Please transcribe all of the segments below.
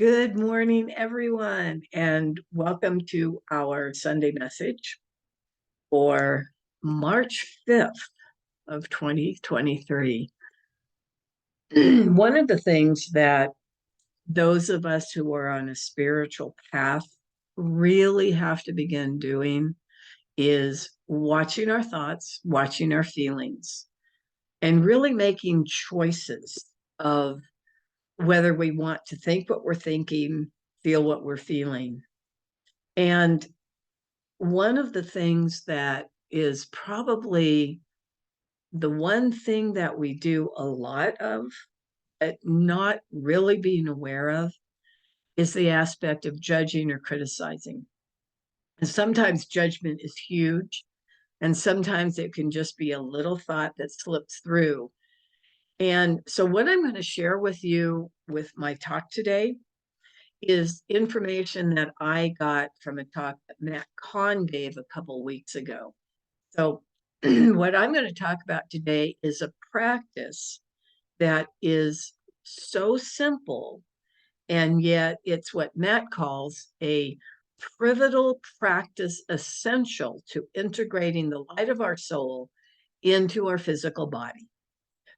Good morning, everyone, and welcome to our Sunday message for March 5th of 2023. One of the things that those of us who are on a spiritual path really have to begin doing is watching our thoughts, watching our feelings, and really making choices of whether we want to think what we're thinking, feel what we're feeling. And one of the things that is probably the one thing that we do a lot of, but not really being aware of, is the aspect of judging or criticizing. And sometimes judgment is huge, and sometimes it can just be a little thought that slips through. And so, what I'm going to share with you with my talk today is information that I got from a talk that Matt Kahn gave a couple weeks ago. So what I'm going to talk about today is a practice that is so simple, and yet it's what Matt calls a pivotal practice essential to integrating the light of our soul into our physical body.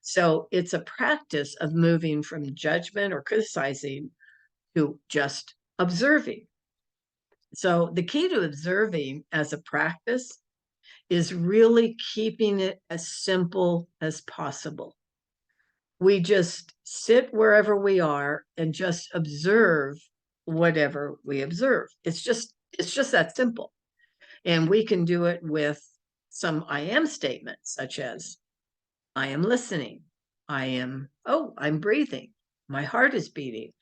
So it's a practice of moving from judgment or criticizing to just observing. So the key to observing as a practice is really keeping it as simple as possible. We just sit wherever we are and just observe whatever we observe. It's just that simple. And we can do it with some I am statements, such as I am listening. I'm breathing. My heart is beating.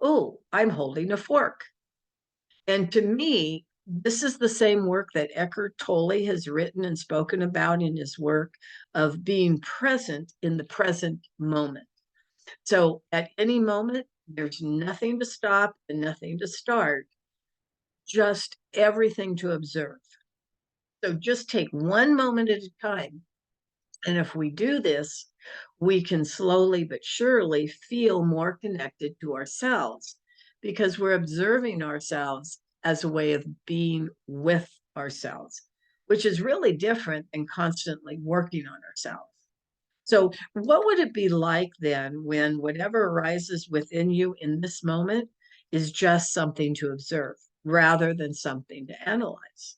Oh, I'm holding a fork. And to me, this is the same work that Eckhart Tolle has written and spoken about in his work of being present in the present moment. So at any moment, there's nothing to stop and nothing to start, just everything to observe. So just take one moment at a time. And if we do this, we can slowly but surely feel more connected to ourselves because we're observing ourselves as a way of being with ourselves, which is really different than constantly working on ourselves. So, what would it be like then when whatever arises within you in this moment is just something to observe rather than something to analyze,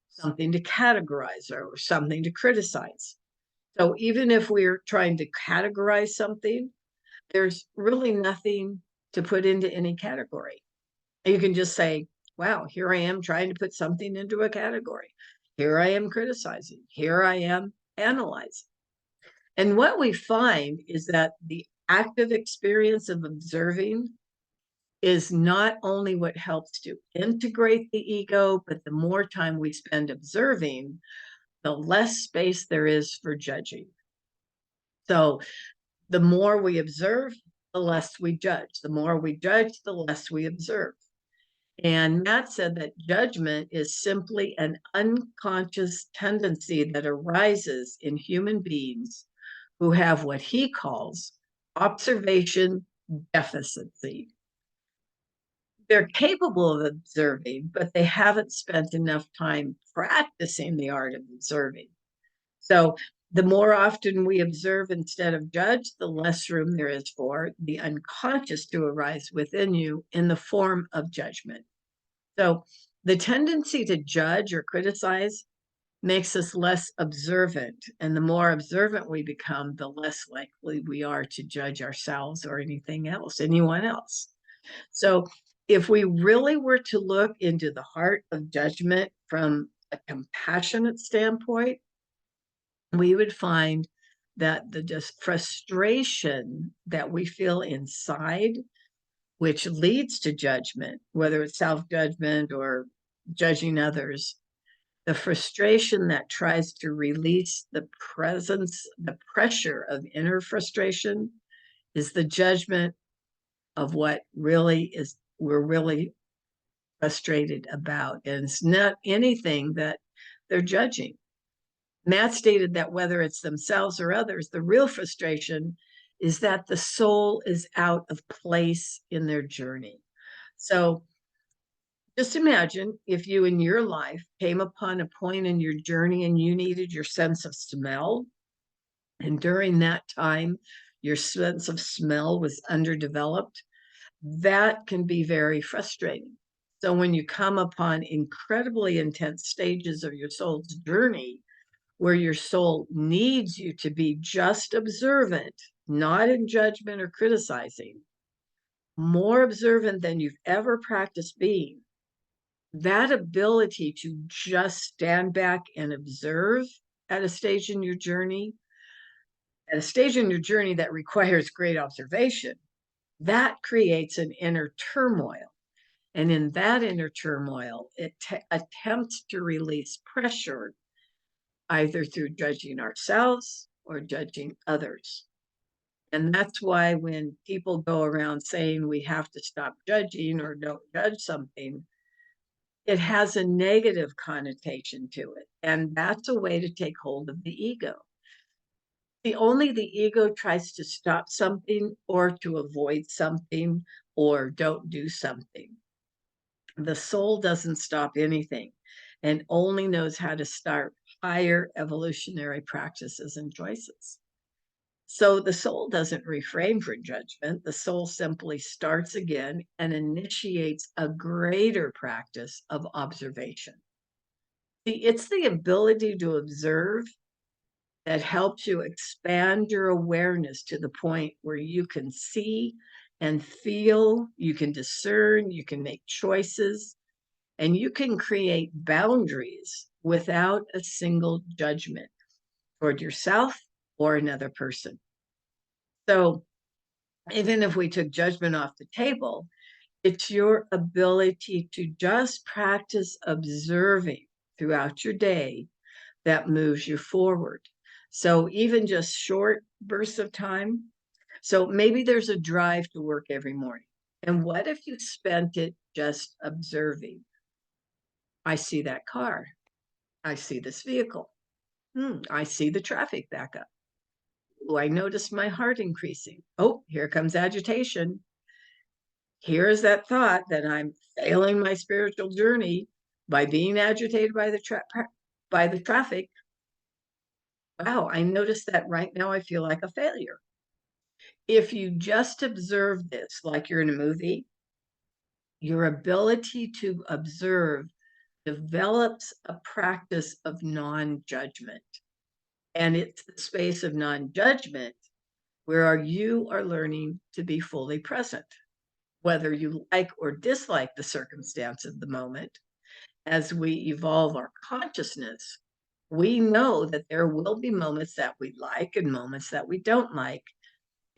something to categorize, or something to criticize? So even if we're trying to categorize something, there's really nothing to put into any category. You can just say, wow, here I am trying to put something into a category. Here I am criticizing. Here I am analyzing. And what we find is that the active experience of observing is not only what helps to integrate the ego, but the more time we spend observing, the less space there is for judging. So the more we observe, the less we judge. The more we judge, the less we observe. And Matt said that judgment is simply an unconscious tendency that arises in human beings who have what he calls observation deficiency. They're capable of observing, but they haven't spent enough time practicing the art of observing. So the more often we observe instead of judge, the less room there is for the unconscious to arise within you in the form of judgment. So the tendency to judge or criticize makes us less observant. And the more observant we become, the less likely we are to judge ourselves or anything else, anyone else. So if we really were to look into the heart of judgment from a compassionate standpoint, we would find that the just frustration that we feel inside, which leads to judgment, whether it's self-judgment or judging others, the frustration that tries to release the pressure of inner frustration is the judgment of what really is we're really frustrated about. And it's not anything that they're judging. Matt stated that whether it's themselves or others, the real frustration is that the soul is out of place in their journey. So just imagine if you in your life came upon a point in your journey and you needed your sense of smell. And during that time, your sense of smell was underdeveloped. That can be very frustrating. So when you come upon incredibly intense stages of your soul's journey, where your soul needs you to be just observant, not in judgment or criticizing, more observant than you've ever practiced being, that ability to just stand back and observe at a stage in your journey, at a stage in your journey that requires great observation, that creates an inner turmoil. And in that inner turmoil, it attempts to release pressure, either through judging ourselves or judging others. And that's why when people go around saying we have to stop judging or don't judge something, it has a negative connotation to it. And that's a way to take hold of the ego. Only the ego tries to stop something or to avoid something or don't do something. The soul doesn't stop anything and only knows how to start higher evolutionary practices and choices. So the soul doesn't refrain from judgment. The soul simply starts again and initiates a greater practice of observation. See, it's the ability to observe that helps you expand your awareness to the point where you can see and feel, you can discern, you can make choices, and you can create boundaries without a single judgment toward yourself or another person. So even if we took judgment off the table, it's your ability to just practice observing throughout your day that moves you forward. So even just short bursts of time. So maybe there's a drive to work every morning. And what if you spent it just observing? I see that car. I see this vehicle. I see the traffic backup. I notice my heart increasing. Oh, here comes agitation. Here's that thought that I'm failing my spiritual journey by being agitated by the traffic. Wow, I noticed that right now I feel like a failure. If you just observe this like you're in a movie, your ability to observe develops a practice of non-judgment. And it's the space of non-judgment where you are learning to be fully present, whether you like or dislike the circumstance of the moment. As we evolve our consciousness, we know that there will be moments that we like and moments that we don't like.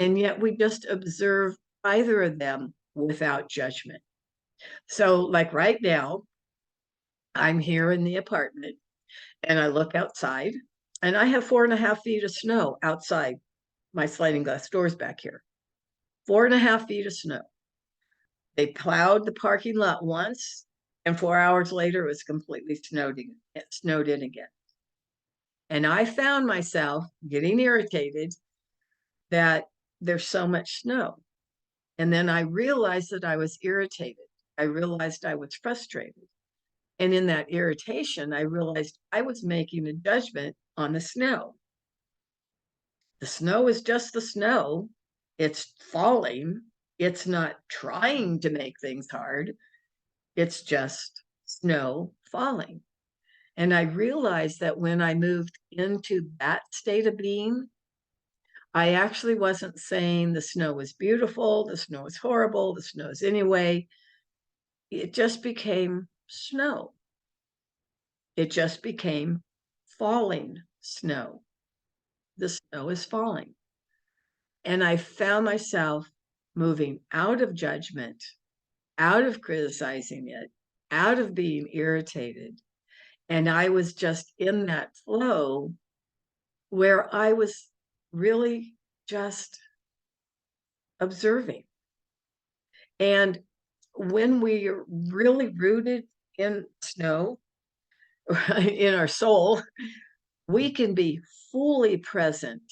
And yet we just observe either of them without judgment. So like right now, I'm here in the apartment and I look outside and I have 4.5 feet of snow outside my sliding glass doors back here. 4.5 feet of snow. They plowed the parking lot once, and 4 hours later, it was completely snowed in again. And I found myself getting irritated that there's so much snow. And then I realized that I was irritated. I realized I was frustrated. And in that irritation, I realized I was making a judgment on the snow. The snow is just the snow. It's falling. It's not trying to make things hard. It's just snow falling. And I realized that when I moved into that state of being, I actually wasn't saying the snow was beautiful, the snow is horrible, the snow is anyway. It just became snow. It just became falling snow. The snow is falling. And I found myself moving out of judgment, out of criticizing it, out of being irritated. And I was just in that flow where I was really just observing. And when we are really rooted in snow, in our soul, we can be fully present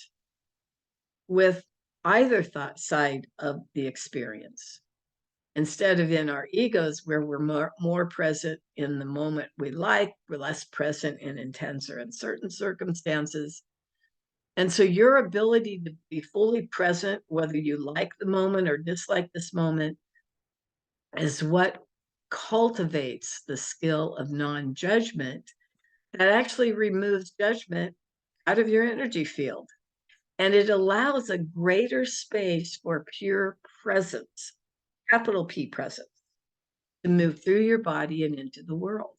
with either thought side of the experience. instead of in our egos where we're more present in the moment we like, we're less present in intense or uncertain circumstances. And so your ability to be fully present, whether you like the moment or dislike this moment, is what cultivates the skill of non-judgment that actually removes judgment out of your energy field. And it allows a greater space for pure presence, capital P presence, to move through your body and into the world.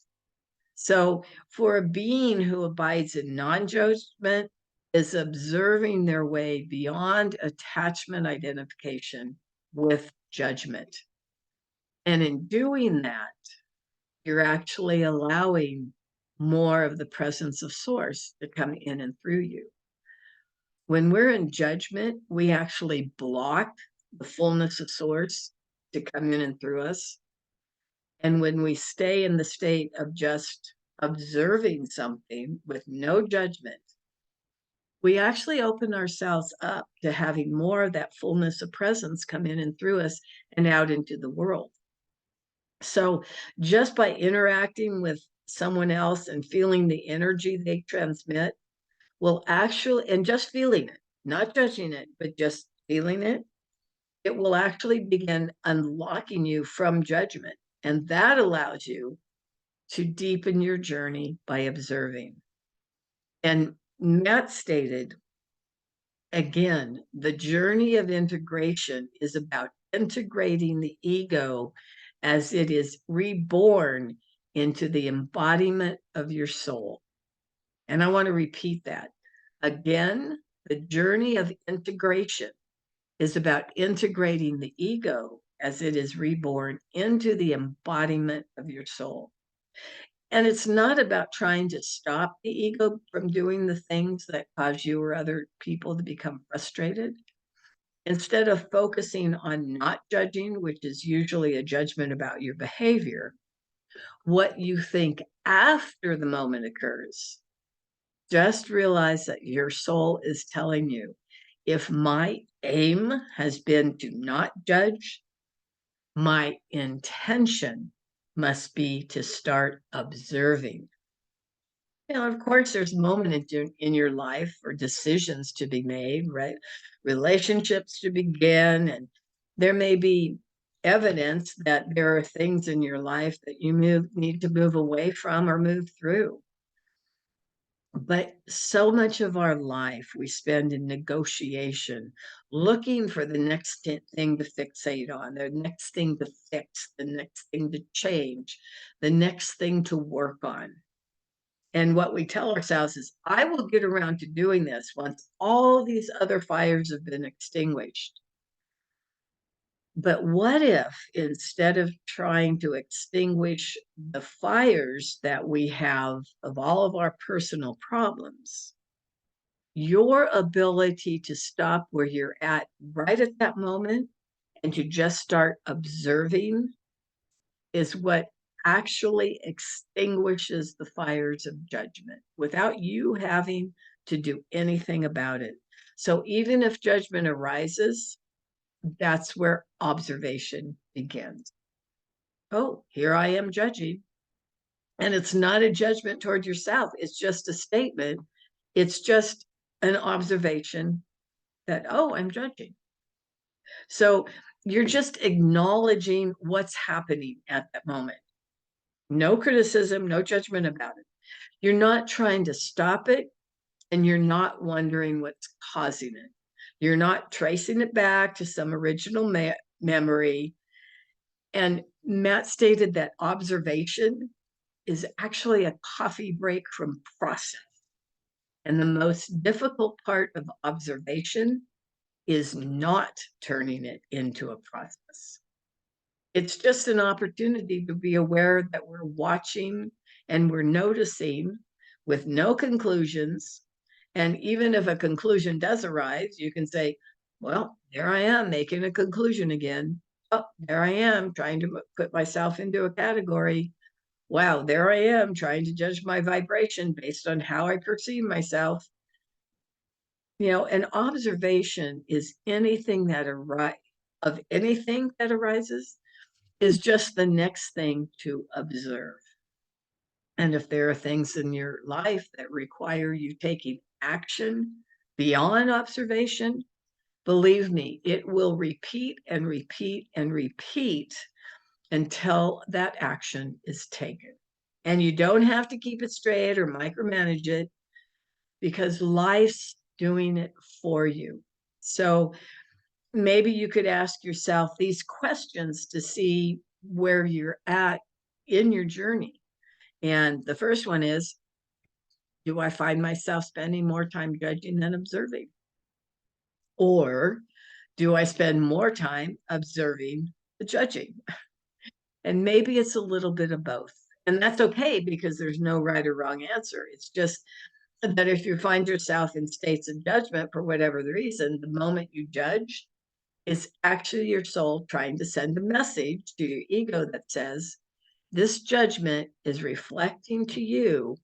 So for a being who abides in non-judgment is observing their way beyond attachment identification with judgment. And in doing that, you're actually allowing more of the presence of source to come in and through you. When we're in judgment, we actually block the fullness of source to come in and through us. And when we stay in the state of just observing something with no judgment, we actually open ourselves up to having more of that fullness of presence come in and through us and out into the world. So just by interacting with someone else and feeling the energy they transmit will actually, and just feeling it, not judging it, but just feeling it, it will actually begin unlocking you from judgment. And that allows you to deepen your journey by observing. And Matt stated, again, the journey of integration is about integrating the ego as it is reborn into the embodiment of your soul. And I want to repeat that. Again, the journey of integration is about integrating the ego as it is reborn into the embodiment of your soul. And it's not about trying to stop the ego from doing the things that cause you or other people to become frustrated. Instead of focusing on not judging, which is usually a judgment about your behavior, what you think after the moment occurs, just realize that your soul is telling you, if my aim has been to not judge, my intention must be to start observing. Of course, there's a moment in your life for decisions to be made, right? Relationships to begin, and there may be evidence that there are things in your life that you need to move away from or move through. But so much of our life we spend in negotiation, looking for the next thing to fixate on, the next thing to fix, the next thing to change, the next thing to work on. And what we tell ourselves is, I will get around to doing this once all these other fires have been extinguished. But what if instead of trying to extinguish the fires that we have of all of our personal problems, your ability to stop where you're at right at that moment and to just start observing is what actually extinguishes the fires of judgment without you having to do anything about it. So even if judgment arises, that's where observation begins. Oh, here I am judging. And it's not a judgment toward yourself. It's just a statement. It's just an observation that, oh, I'm judging. So you're just acknowledging what's happening at that moment. No criticism, no judgment about it. You're not trying to stop it, and you're not wondering what's causing it. You're not tracing it back to some original memory. And Matt stated that observation is actually a coffee break from process. And the most difficult part of observation is not turning it into a process. It's just an opportunity to be aware that we're watching and we're noticing with no conclusions. And even if a conclusion does arise, you can say, well, there I am making a conclusion again. Oh, there I am trying to put myself into a category. Wow, there I am trying to judge my vibration based on how I perceive myself. An observation is anything that arises. is just the next thing to observe. And if there are things in your life that require you taking action beyond observation, believe me, it will repeat and repeat and repeat until that action is taken. And you don't have to keep it straight or micromanage it, because life's doing it for you. So maybe you could ask yourself these questions to see where you're at in your journey. And the first one is, do I find myself spending more time judging than observing? Or do I spend more time observing the judging? And maybe it's a little bit of both. And that's okay, because there's no right or wrong answer. It's just that if you find yourself in states of judgment for whatever the reason, the moment you judge, it's actually your soul trying to send a message to your ego that says, this judgment is reflecting to you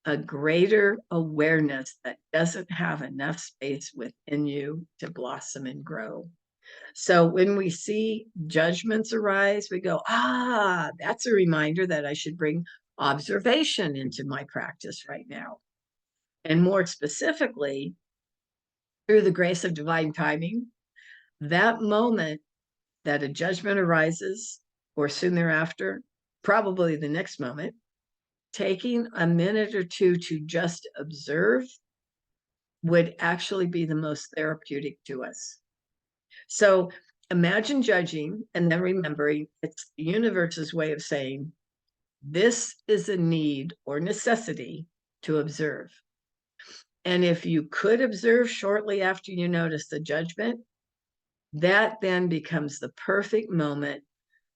a greater awareness that doesn't have enough space within you to blossom and grow. So when we see judgments arise, we go, that's a reminder that I should bring observation into my practice right now. And more specifically, through the grace of divine timing, that moment that a judgment arises, or soon thereafter, probably the next moment, taking a minute or two to just observe would actually be the most therapeutic to us. So imagine judging and then remembering it's the universe's way of saying, this is a need or necessity to observe. And if you could observe shortly after you notice the judgment, that then becomes the perfect moment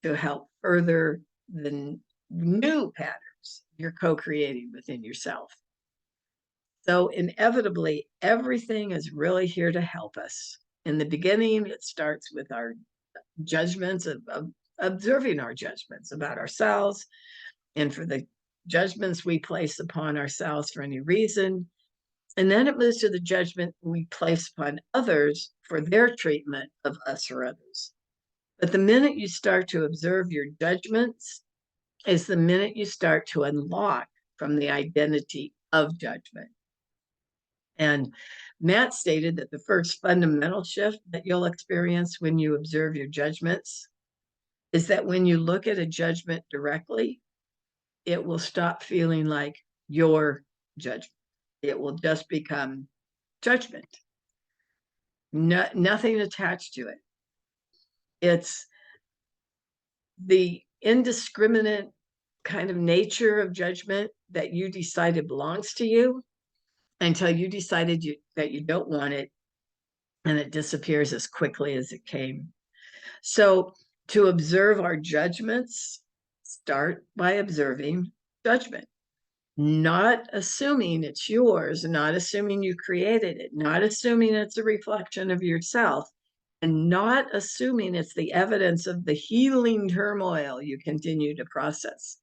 to help further the new patterns you're co-creating within yourself. So inevitably, everything is really here to help us. In the beginning, it starts with our judgments of observing our judgments about ourselves, and for the judgments we place upon ourselves for any reason. And then it moves to the judgment we place upon others for their treatment of us or others. But the minute you start to observe your judgments is the minute you start to unlock from the identity of judgment. And Matt stated that the first fundamental shift that you'll experience when you observe your judgments is that when you look at a judgment directly, it will stop feeling like your judgment. It will just become judgment. Nothing attached to it. It's the indiscriminate kind of nature of judgment that you decided belongs to you until you decided that you don't want it, and it disappears as quickly as it came. So to observe our judgments, start by observing judgment, not assuming it's yours, not assuming you created it, not assuming it's a reflection of yourself, and not assuming it's the evidence of the healing turmoil you continue to process.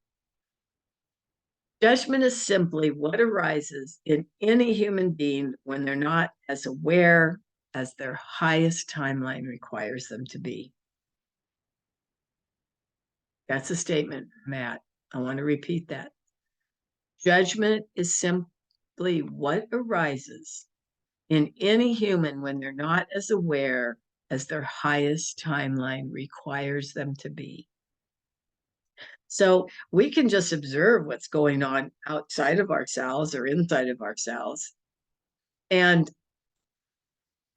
Judgment is simply what arises in any human being when they're not as aware as their highest timeline requires them to be. That's a statement, Matt. I want to repeat that. Judgment is simply what arises in any human when they're not as aware as their highest timeline requires them to be. So we can just observe what's going on outside of ourselves or inside of ourselves. And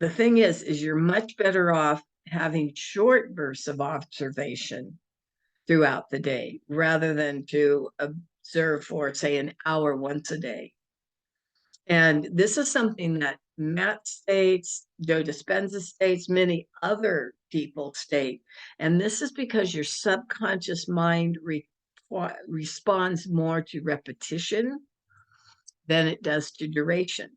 the thing is you're much better off having short bursts of observation throughout the day rather than to observe for, say, an hour once a day. And this is something that Matt states, Joe Dispenza states, many other people state. And this is because your subconscious mind responds more to repetition than it does to duration.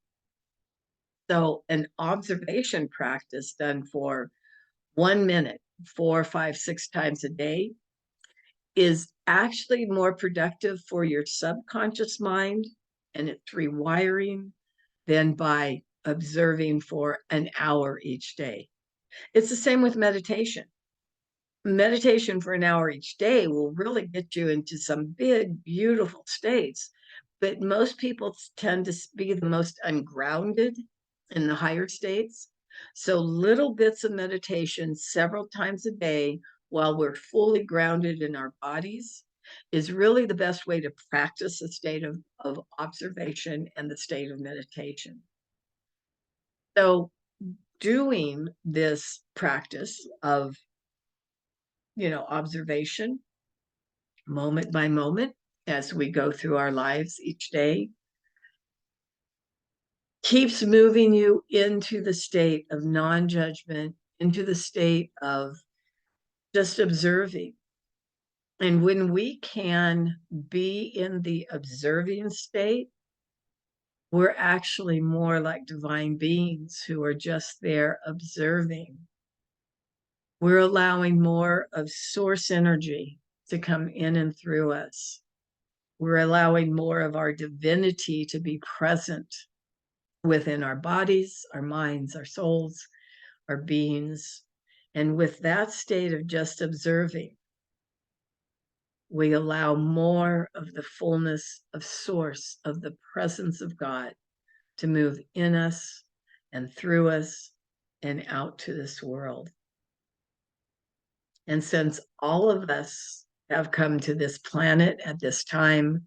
So an observation practice done for 1 minute, 4, 5, 6 times a day is actually more productive for your subconscious mind and its rewiring than by observing for an hour each day. It's the same with meditation. meditation for an hour each day will really get you into some big, beautiful states. But most people tend to be the most ungrounded in the higher states. So little bits of meditation several times a day while we're fully grounded in our bodies is really the best way to practice the state of observation and the state of meditation. So doing this practice of, observation moment by moment as we go through our lives each day keeps moving you into the state of non-judgment, into the state of just observing. And when we can be in the observing state, we're actually more like divine beings who are just there observing. We're allowing more of source energy to come in and through us. We're allowing more of our divinity to be present within our bodies, our minds, our souls, our beings. And with that state of just observing, we allow more of the fullness of source, of the presence of God to move in us and through us and out to this world. And since all of us have come to this planet at this time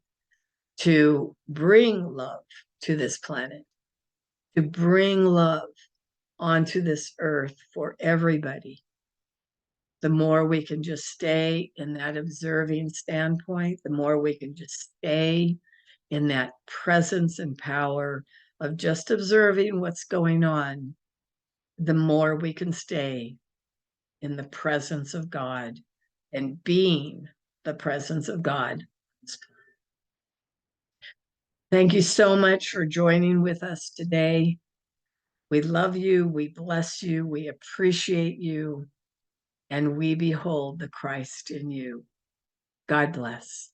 to bring love to this planet, to bring love onto this earth for everybody, the more we can just stay in that observing standpoint, the more we can just stay in that presence and power of just observing what's going on, the more we can stay in the presence of God and being the presence of God. Thank you so much for joining with us today. We love you, we bless you, we appreciate you, and we behold the Christ in you. God bless.